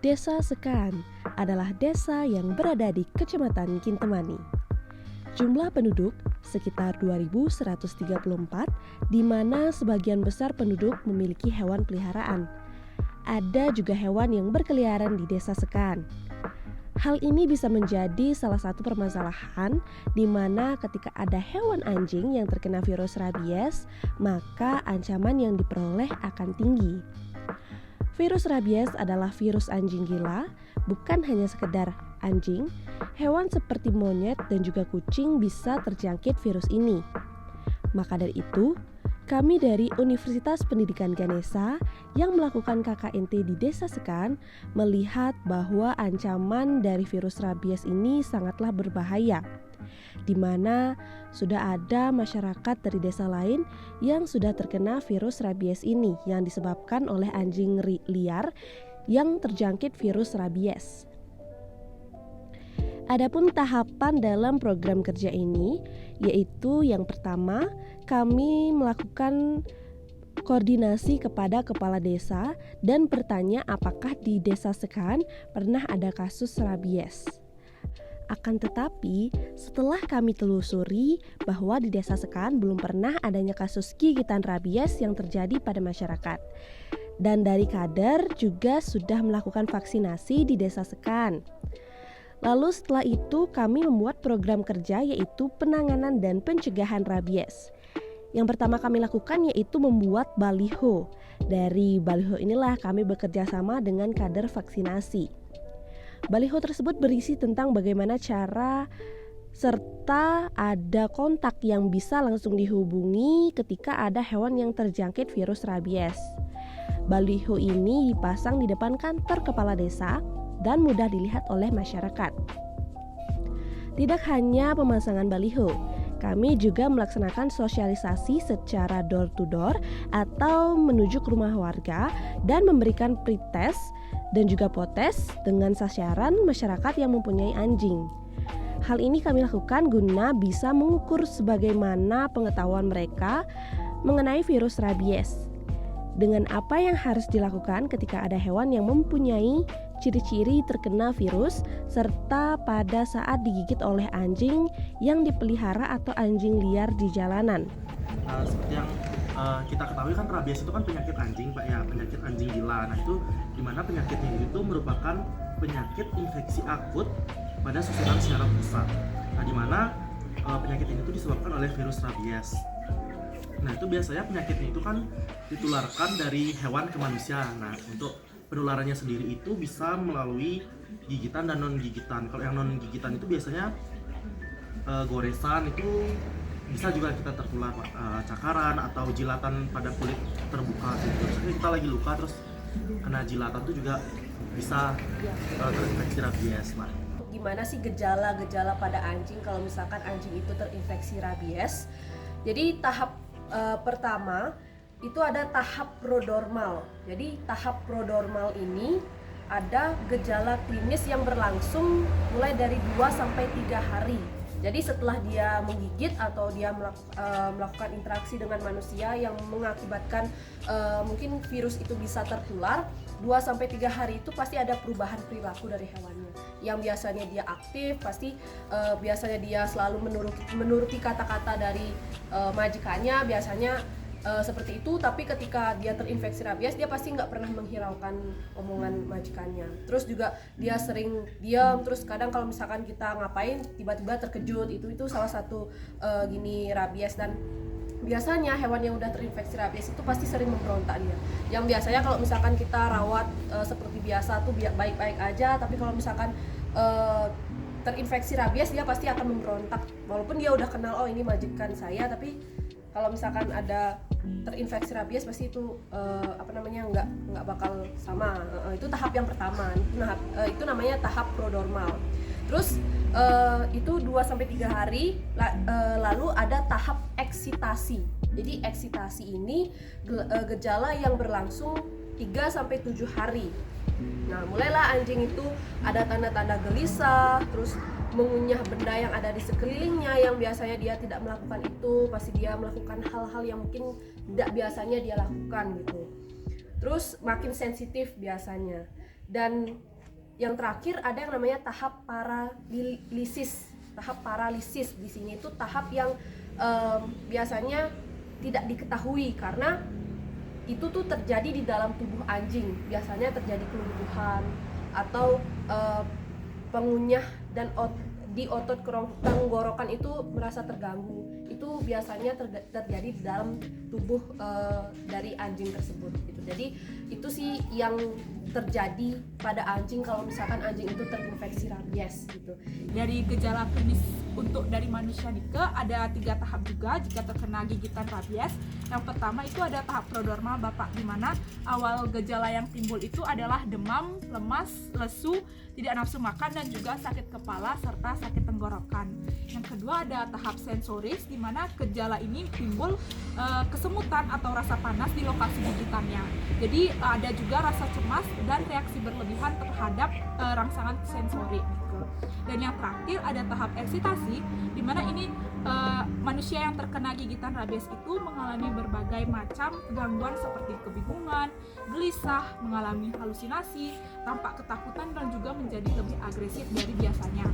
Desa Sekan adalah desa yang berada di Kecamatan Kintemani. Jumlah penduduk sekitar 2.134, di mana sebagian besar penduduk memiliki hewan peliharaan. Ada juga hewan yang berkeliaran di Desa Sekan. Hal ini bisa menjadi salah satu permasalahan di mana ketika ada hewan anjing yang terkena virus rabies, maka ancaman yang diperoleh akan tinggi. Virus rabies adalah virus anjing gila, bukan hanya sekedar anjing. Hewan seperti monyet dan juga kucing bisa terjangkit virus ini. Maka dari itu, kami dari Universitas Pendidikan Ganesha yang melakukan KKNT di Desa Sekan melihat bahwa ancaman dari virus rabies ini sangatlah berbahaya, di mana sudah ada masyarakat dari desa lain yang sudah terkena virus rabies ini yang disebabkan oleh anjing liar yang terjangkit virus rabies. Adapun tahapan dalam program kerja ini, yaitu yang pertama, kami melakukan koordinasi kepada kepala desa dan bertanya apakah di Desa Sekan pernah ada kasus rabies. Akan tetapi, setelah kami telusuri bahwa di Desa Sekan belum pernah adanya kasus gigitan rabies yang terjadi pada masyarakat. Dan dari kader juga sudah melakukan vaksinasi di Desa Sekan. Lalu setelah itu kami membuat program kerja yaitu penanganan dan pencegahan rabies. Yang pertama kami lakukan yaitu membuat baliho. Dari baliho inilah kami bekerja sama dengan kader vaksinasi. Baliho tersebut berisi tentang bagaimana cara serta ada kontak yang bisa langsung dihubungi ketika ada hewan yang terjangkit virus rabies. Baliho ini dipasang di depan kantor kepala desa dan mudah dilihat oleh masyarakat. Tidak hanya pemasangan baliho, kami juga melaksanakan sosialisasi secara door to door atau menuju ke rumah warga dan memberikan pretest dan juga potes dengan sasaran masyarakat yang mempunyai anjing. Hal ini kami lakukan guna bisa mengukur sebagaimana pengetahuan mereka mengenai virus rabies. Dengan apa yang harus dilakukan ketika ada hewan yang mempunyai ciri-ciri terkena virus serta pada saat digigit oleh anjing yang dipelihara atau anjing liar di jalanan. Seperti yang kita ketahui kan rabies itu kan penyakit anjing, Pak, ya, penyakit anjing gila. Nah, itu dimana penyakitnya itu merupakan penyakit infeksi akut pada susunan syaraf pusat. Nah, dimana penyakit ini itu disebabkan oleh virus rabies. Nah, itu biasanya penyakitnya itu kan ditularkan dari hewan ke manusia. Nah, untuk penularannya sendiri itu bisa melalui gigitan dan non-gigitan. Kalau yang non-gigitan itu biasanya goresan, itu bisa juga kita tertular cakaran atau jilatan pada kulit terbuka gitu. Misalnya kita lagi luka terus kena jilatan itu juga bisa terinfeksi rabies, Pak. Gimana sih gejala-gejala pada anjing kalau misalkan anjing itu terinfeksi rabies? Jadi tahap pertama itu ada tahap prodormal. Jadi tahap prodormal ini ada gejala klinis yang berlangsung mulai dari 2 sampai 3 hari. Jadi setelah dia menggigit atau dia melakukan interaksi dengan manusia yang mengakibatkan mungkin virus itu bisa tertular, 2 sampai 3 hari itu pasti ada perubahan perilaku dari hewannya. Yang biasanya dia aktif, pasti biasanya dia selalu menuruti kata-kata dari majikannya, biasanya seperti itu. Tapi ketika dia terinfeksi rabies, dia pasti nggak pernah menghiraukan omongan majikannya. Terus juga dia sering diam, terus kadang kalau misalkan kita ngapain tiba-tiba terkejut, itu salah satu gini rabies. Dan biasanya hewan yang udah terinfeksi rabies itu pasti sering memberontak dia. Yang biasanya kalau misalkan kita rawat seperti biasa tuh baik-baik aja, tapi kalau misalkan terinfeksi rabies dia pasti akan memberontak. Walaupun dia udah kenal, oh ini majikan saya, tapi kalau misalkan ada terinfeksi rabies pasti itu nggak bakal sama. Itu tahap yang pertama. Itu namanya tahap prodormal. Terus itu 2-3 hari lalu ada tahap eksitasi. Jadi eksitasi ini gejala yang berlangsung 3-7 hari. Nah, mulailah anjing itu ada tanda-tanda gelisah, terus mengunyah benda yang ada di sekelilingnya yang biasanya dia tidak melakukan itu, pasti dia melakukan hal-hal yang mungkin tidak biasanya dia lakukan gitu. Terus makin sensitif biasanya. Dan yang terakhir ada yang namanya tahap paralisis. Tahap paralisis di sini itu tahap yang biasanya tidak diketahui karena itu tuh terjadi di dalam tubuh anjing. Biasanya terjadi kelumpuhan atau pengunyah dan di otot tenggorokan itu merasa terganggu. Itu biasanya terjadi di dalam tubuh dari anjing tersebut gitu. Jadi itu sih yang terjadi pada anjing kalau misalkan anjing itu terinfeksi rabies gitu. Dari gejala klinis untuk dari manusia Nike ada 3 tahap juga jika terkena gigitan rabies. Yang pertama itu ada tahap prodromal Bapak, di mana awal gejala yang timbul itu adalah demam, lemas, lesu, tidak nafsu makan dan juga sakit kepala serta sakit tenggorokan. Yang kedua ada tahap sensoris, di mana gejala ini timbul kesemutan atau rasa panas di lokasi gigitannya. Jadi ada juga rasa cemas dan reaksi berlebihan terhadap rangsangan sensori. Dan yang terakhir ada tahap eksitasi, di mana ini manusia yang terkena gigitan rabies itu mengalami berbagai macam gangguan seperti kebingungan, gelisah, mengalami halusinasi, tampak ketakutan dan juga menjadi lebih agresif dari biasanya.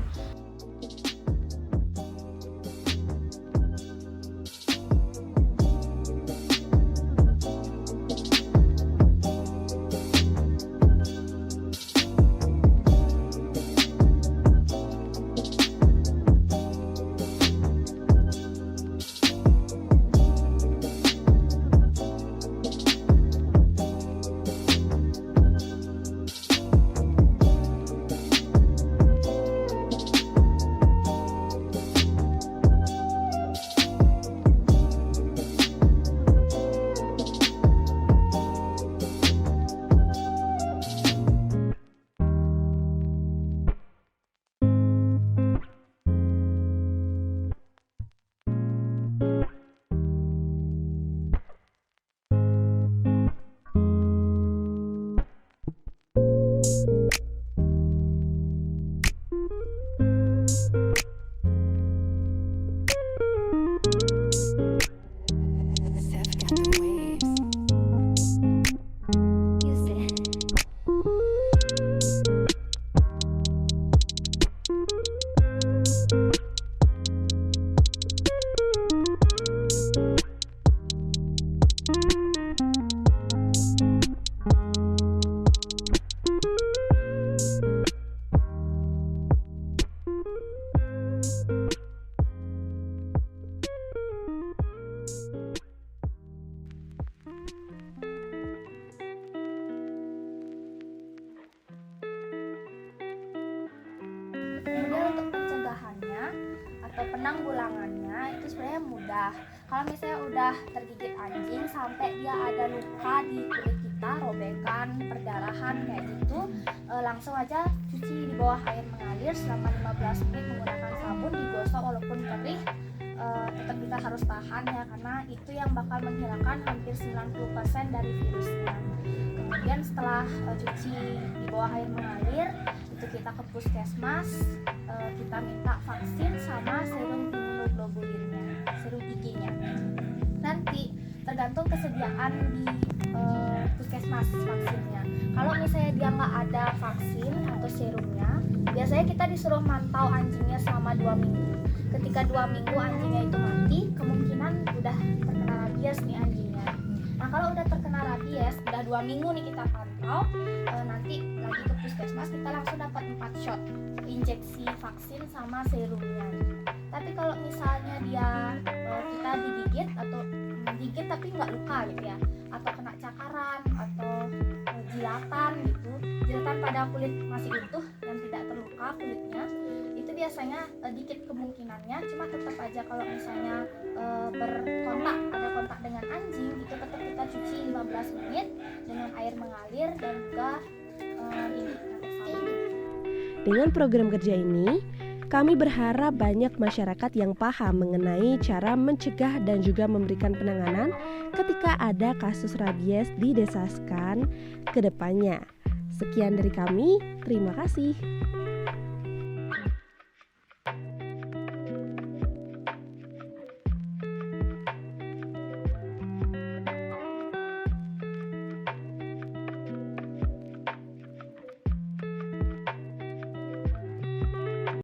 Kemudian untuk pencegahannya atau penanggulangannya itu sebenarnya mudah. Kalau misalnya udah tergigit anjing sampai dia ada luka di kulit kita, robekan, perdarahan kayak gitu, langsung aja cuci di bawah air mengalir selama 15 menit menggunakan sabun, digosok walaupun perih. Tetap kita harus tahan ya, karena itu yang bakal menghilangkan hampir 90% dari virusnya. Kemudian setelah cuci di bawah air mengalir, itu kita ke puskesmas, kita minta vaksin sama serum imunoglobulinnya, serum IG-nya. Nanti tergantung kesediaan di puskesmas vaksinnya. Kalau misalnya dia nggak ada vaksin atau serumnya, biasanya kita disuruh mantau anjingnya selama 2 minggu. Ketika 2 minggu anjingnya itu mati, kemungkinan udah terkena rabies nih anjingnya. Nah kalau udah terkena rabies, udah 2 minggu nih kita pantau, nanti lagi ke puskesmas kita langsung dapat 4 shot injeksi vaksin sama serumnya. Tapi kalau misalnya dia kita digigit atau digigit tapi nggak luka gitu ya, atau kena cakaran atau jilatan gitu, jilatan pada kulit masih utuh dan tidak terluka kulitnya, itu biasanya dikit kemungkinannya. Cuma tetap aja kalau misalnya ada kontak dengan anjing, itu tetap kita cuci 15 menit dengan air mengalir dan juga Dengan program kerja ini, kami berharap banyak masyarakat yang paham mengenai cara mencegah dan juga memberikan penanganan ketika ada kasus rabies di Desa Skan ke depannya. Sekian dari kami, terima kasih.